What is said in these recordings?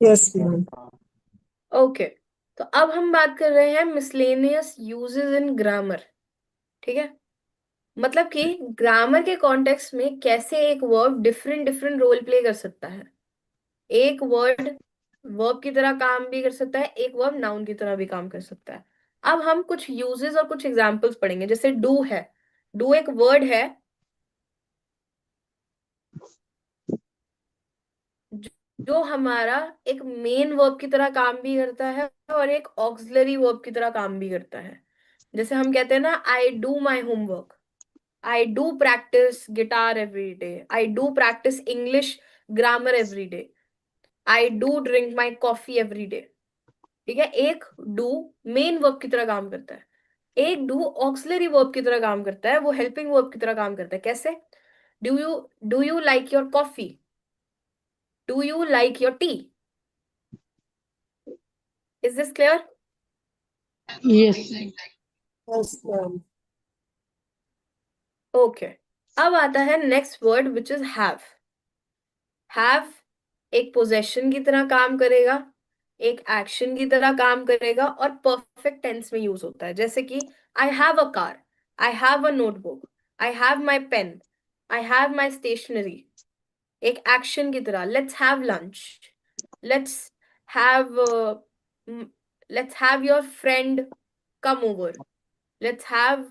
Yes ma'am. Okay, तो अब हम बात कर रहे हैं मिसलेनियस यूजेस इन ग्रामर। ठीक है, मतलब कि ग्रामर के कॉन्टेक्स्ट में कैसे एक verb different different role play कर सकता है। एक वर्ड वर्ब की तरह काम भी कर सकता है, एक वर्ब नाउन की तरह भी काम कर सकता है। अब हम कुछ यूजेस और कुछ एग्जांपल्स पढ़ेंगे। जैसे डू है, डू एक वर्ड है जो जो हमारा एक मेन वर्ब की तरह काम भी करता है और एक ऑक्सिलरी वर्ब की तरह काम भी करता है। जैसे हम कहते हैं ना, I do my homework, I do practice guitar every day, I do practice English grammar every day, I do drink my coffee every day. ठीक है, एक डू मेन वर्ब की तरह काम करता है, एक डू ऑक्सिलरी वर्ब की तरह काम करता है, वो हेल्पिंग वर्ब की तरह काम करता है। कैसे? Do you like your coffee, do you like your T? Is this clear? Yes. Yes ma'am. Okay, अब आता है next word which is have. Have एक पोजेशन की तरह काम करेगा, एक एक्शन की तरह काम करेगा और परफेक्ट टेंस में यूज होता है। जैसे कि I have a car, I have a notebook, I have my pen, I have my stationery. एक एक्शन की तरह, let's have lunch, let's have let's have your friend come over, let's have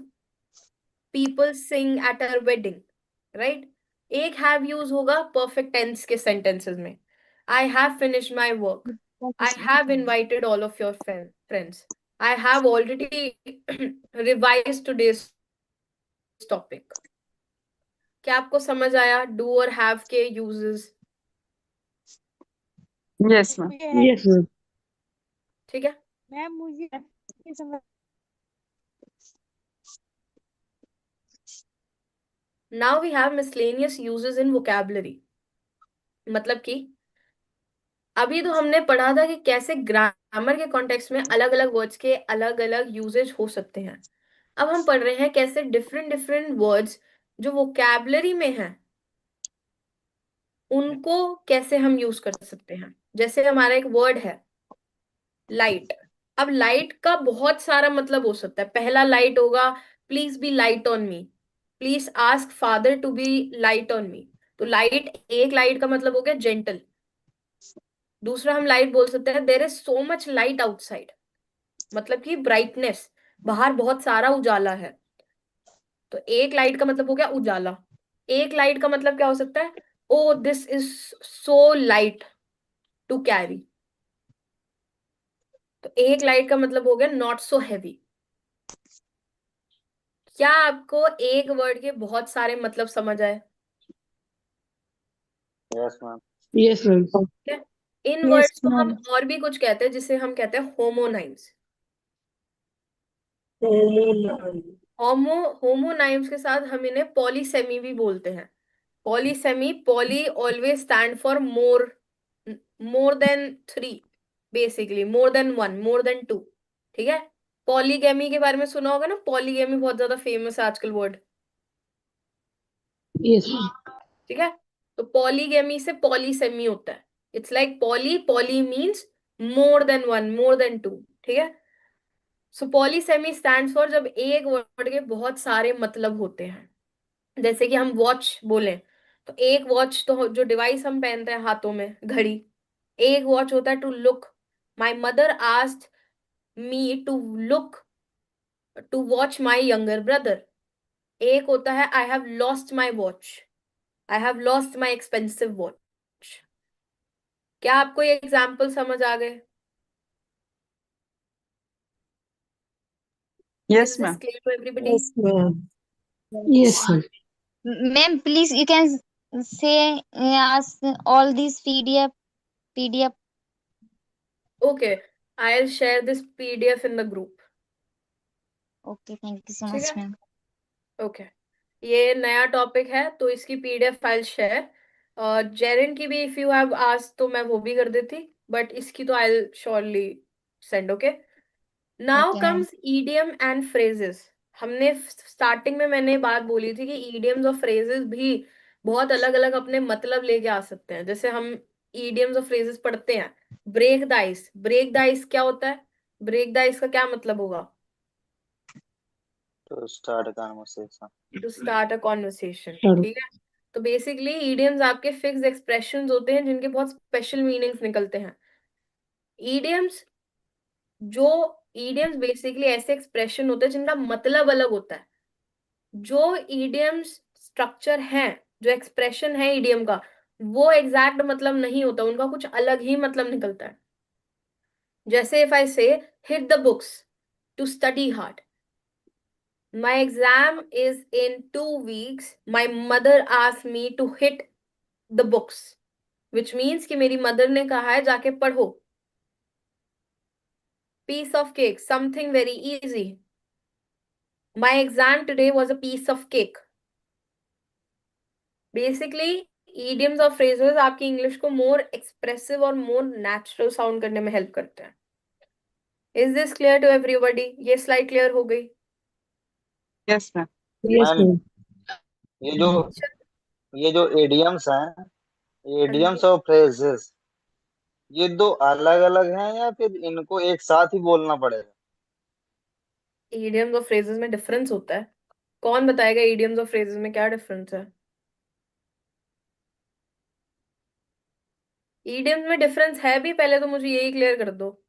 people sing at our wedding. Right? एक have use होगा perfect tense के sentences में। I have finished my work, I have invited all of your friends, I have already revise today's topic. क्या आपको समझ आया do और have के uses? Yes ma'am. Yes ma'am. ठीक है, मैम मुझे ये समझ। Now we have miscellaneous uses in vocabulary. मतलब कि अभी तो हमने पढ़ा था कि कैसे ग्रामर के कॉन्टेक्स्ट में अलग अलग वर्ड्स के अलग अलग यूजेज हो सकते हैं। अब हम पढ़ रहे हैं कैसे डिफरेंट डिफरेंट वर्ड्स जो वोकैबुलरी में हैं उनको कैसे हम यूज कर सकते हैं। जैसे हमारा एक वर्ड है लाइट। अब लाइट का बहुत सारा मतलब हो सकता है। पहला लाइट होगा, please be light on me, please ask father to be light on me. तो लाइट, एक लाइट का मतलब हो गया जेंटल। दूसरा हम लाइट बोल सकते हैं, there is so much light outside, मतलब कि ब्राइटनेस, बाहर बहुत सारा उजाला है। तो एक लाइट का मतलब हो गया उजाला। एक लाइट का मतलब क्या हो सकता है? Oh this is so light to carry. तो एक लाइट का मतलब हो गया नॉट सो हैवी। क्या आपको एक वर्ड के बहुत सारे मतलब समझ आए? Yes ma'am. Yes ma'am. ठीक है, इन यस वर्ड्स को हम मैम। और भी कुछ कहते हैं जिसे हम कहते हैं होमोनाइम्स। होमोनाइन। होमोनाइम्स के साथ हम इन्हें पॉलीसेमी भी बोलते हैं। Polysemy, poly always stand for more, more than three, basically more than one, more than two. ठीक है, पॉलीगैमी के बारे में सुना होगा ना, पॉलीगैमी बहुत ज्यादा फेमस है आजकल वर्ड। Yes ma'am. ठीक है, तो पॉलीगैमी से पॉलीसेमी होता है। It's like poly, poly means more than one, more than two. ठीक है, सो पॉलीसेमी स्टैंड्स फॉर जब एक वर्ड के बहुत सारे मतलब होते हैं। जैसे कि हम वॉच बोले, तो एक वॉच तो जो डिवाइस हम पहनते हैं हाथों में, घड़ी, एक वॉच होता है to look. My mother asked me to look, to watch my younger brother. एक होता है I have lost my watch, I have lost my expensive watch. क्या आपको ये एग्जाम्पल समझ आ गए? Is yes this ma'am. Clear to everybody? Yes ma'am. Yes ma'am. Ma'am, please you can say us all these PDF. Okay, I will share this PDF in the group. Okay, thank you so ठीक much, है, ma'am. Okay, ये नया topic है तो इसकी PDF file share. Jerin की भी if you have आज तो मैं वो भी कर देती, बट इसकी तो I will surely send. Okay, now Okay, ma'am. Comes idiom and phrases. हमने स्टार्टिंग में मैंने बात बोली थी कि ईडियम्स और फ्रेजेस भी बहुत अलग अलग अपने मतलब लेके आ सकते हैं। जैसे हम idioms और phrases पढ़ते हैं. Break the ice. Break the ice क्या होता है? Break the ice का क्या मतलब होगा? To start a conversation. To start a conversation. Start. ठीक है. तो बेसिकली idioms आपके फिक्स एक्सप्रेशंस होते हैं जिनके बहुत स्पेशल मीनिंग्स निकलते हैं. idioms idioms बेसिकली ऐसे एक्सप्रेशन होते हैं जिनका मतलब अलग होता है. जो idioms स्ट्रक्चर है, जो एक्सप्रेशन है idiom का, वो एग्जैक्ट मतलब नहीं होता, उनका कुछ अलग ही मतलब निकलता है. जैसे if I say hit the books to study hard. My exam is in 2 weeks. My mother asked me to hit the books, which means कि मेरी मदर ने कहा है जाके पढ़ो. Piece of cake, something very easy. My exam today was a piece of cake. Basically, idioms और phrases आपकी English को मोर एक्सप्रेसिव और मोर नेचुरल साउंड करने में हेल्प करते हैं. Is this clear to everybody? ये स्लाइड क्लियर हो गई? Yes, ma'am. Yes, ma'am ma'am. ये जो idioms हैं, हाँ idioms जी. और phrases, ये दो अलग अलग हैं या फिर इनको एक साथ ही बोलना पड़ेगा? idioms और phrases में डिफरेंस होता है. कौन बताएगा idioms और phrases में क्या डिफरेंस है? idioms में डिफरेंस है भी, पहले तो मुझे यही क्लियर कर दो.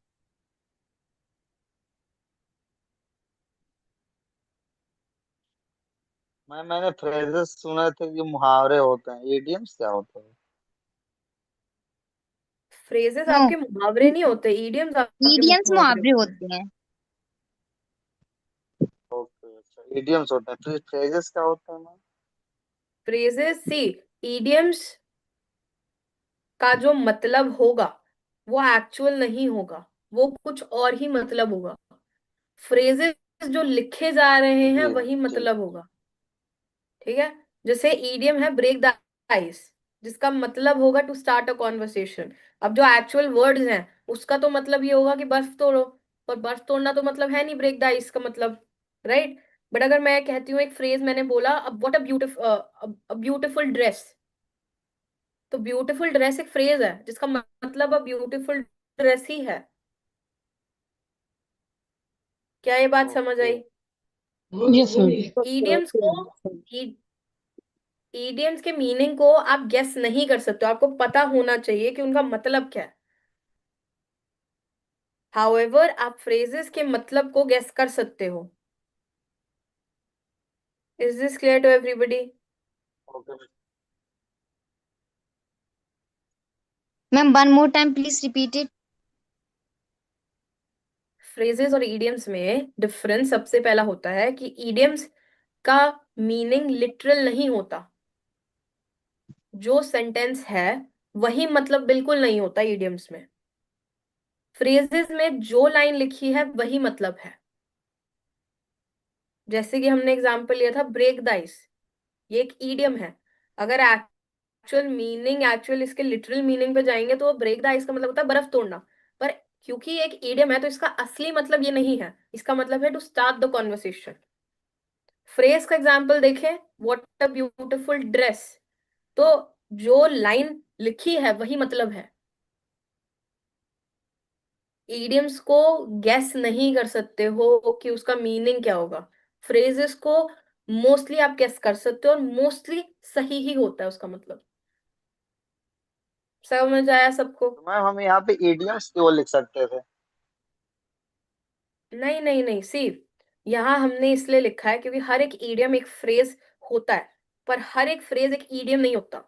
मैंने phrases सुने थे कि मुहावरे होते हैं, idioms क्या होते हैं? phrases नो, आपके मुहावरे नहीं होते, idioms आपके idioms मुहावरे मुहावरे होते हैं. होते हैं. ओके, अच्छा, idioms होते हैं, फिर phrases क्या होते हैं मैम? phrases सी idioms का जो मतलब होगा वो एक्चुअल नहीं होगा, वो कुछ और ही मतलब होगा. phrases जो लिखे जा रहे हैं जी वही जी. मतलब होगा. ठीक है. जैसे idiom है ब्रेक द आइस, जिसका मतलब होगा टू स्टार्ट अ कॉन्वर्सेशन. अब जो एक्चुअल वर्ड्स हैं उसका तो मतलब ये होगा कि बर्फ तोड़ो, पर बर्फ तोड़ना तो मतलब है नहीं ब्रेक द आइस का मतलब, राइट. बट अगर मैं कहती हूँ एक फ्रेज मैंने बोला, अब व्हाट अ ब्यूटिफुल ड्रेस, तो ब्यूटीफुल ड्रेस एक फ्रेज है जिसका मतलब अब ब्यूटीफुल ड्रेस ही है. क्या ये बात समझ ओके. आई? Yes, ma'am. ईडियम्स को ईडियम्स के मीनिंग को आप गेस नहीं कर सकते हो, आपको पता होना चाहिए कि उनका मतलब क्या है. हाउएवर आप फ्रेजेस के मतलब को गेस कर सकते हो. Is this clear to everybody? Okay. Ma'am, one more time, please repeat it. Phrases और ईडियम्स में डिफरेंस सबसे पहला होता है कि ईडियम्स का मीनिंग लिटरल नहीं होता. जो सेंटेंस है वही मतलब बिल्कुल नहीं होता ईडियम्स में. फ्रेजेस में जो लाइन लिखी है वही मतलब है. जैसे कि हमने एग्जांपल लिया था ब्रेक द आइस, ये एक ईडियम है. अगर एक्चुअल इसके लिटरल मीनिंग पे जाएंगे तो ब्रेक द आइस का मतलब होता है बर्फ तोड़ना. पर क्योंकि ये एक ईडियम है तो इसका असली मतलब ये नहीं है, इसका मतलब है to start the conversation. Phrase का एग्जांपल देखें, व्हाट अ ब्यूटीफुल ड्रेस, तो जो लाइन लिखी है वही मतलब है. इडियम्स को गेस नहीं कर सकते हो कि उसका मीनिंग क्या होगा. फ्रेजेस को मोस्टली आप गेस कर सकते हो और मोस्टली सही ही होता है उसका मतलब. समझ आया सबको? तो मैम हम यहाँ पे idioms क्यों लिख सकते थे? नहीं नहीं नहीं, सी यहाँ हमने इसलिए लिखा है क्योंकि हर एक ईडियम एक फ्रेज होता है, पर हर एक फ्रेज एक ईडियम नहीं होता.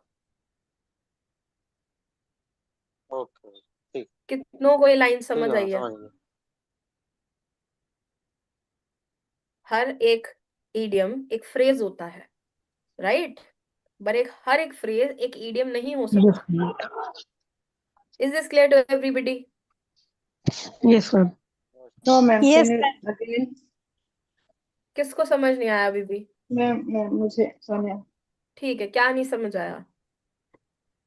ओके, ठीक. कितनों को ये लाइन ठीक समझ है, मैं आई है? समझ गया. हर एक ईडियम एक फ्रेज होता है, राइट. पर हर एक फ्रेज एक ईडियम नहीं हो Yes, सकता. ma'am. Is this clear to everybody? Yes, ma'am. No, ma'am. Yes, Can you again? किसको समझ नहीं आया अभी भी? Ma'am, मुझे सोनिया. ठीक है, क्या नहीं समझ आया?